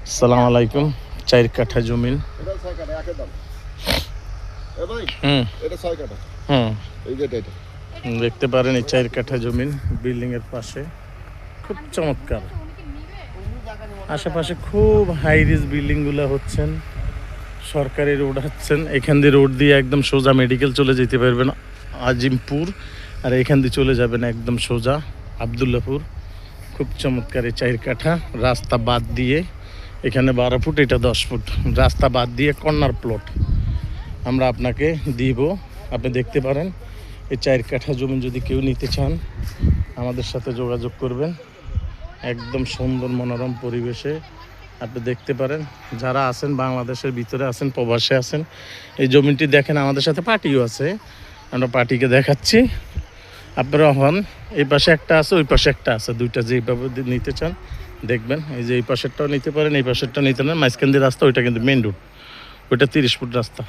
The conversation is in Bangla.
আসসালামু আলাইকুম। 4 কাঠা জমিন। এটা 6 কাঠা একের দাম। এ ভাই এটা 6 কাঠা। এই যে এটা দেখতে পারেন এই 4 কাঠা জমিন বিল্ডিং এর পাশে খুব চমৎকার। আশেপাশে খুব হাই রিজ বিল্ডিং গুলো হচ্ছেন, সরকারি রোড হচ্ছেন। এখান দিয়ে রোড দিয়ে একদম সোজা মেডিকেল চলে যেতে পারবেন আজিমপুর, আর এখান দিয়ে চলে যাবেন একদম সোজা আবদুল্লাপুর। খুব চমৎকার এই 4 কাঠা রাস্তা বাদ দিয়ে, এখানে 12 ফুট, এটা 10 ফুট রাস্তা বাদ দিয়ে কর্নার প্লট আমরা আপনাকে দিব। আপনি দেখতে পারেন এই 4 কাঠা জমি যদি কেউ নিতে চান আমাদের সাথে যোগাযোগ করবেন। একদম সুন্দর মনোরম পরিবেশে আপনি দেখতে পারেন। যারা আছেন বাংলাদেশের ভিতরে আছেন, প্রবাসে আছেন, এই জমিটি দেখেন। আমাদের সাথে পার্টিও আছে, আমরা পার্টিকে দেখাচ্ছি। আপনারা হন, এই পাশে একটা আছে, ওই পাশে একটা আছে, দুইটা যেভাবে নিতে চান দেখবেন। এই যে এই পাশেরটাও নিতে পারেন, এই পাশেরটাও নিতে পারেন। মাঝখান দিয়ে রাস্তা, ওইটা কিন্তু মেন রোড, ওইটা 30 ফুট রাস্তা।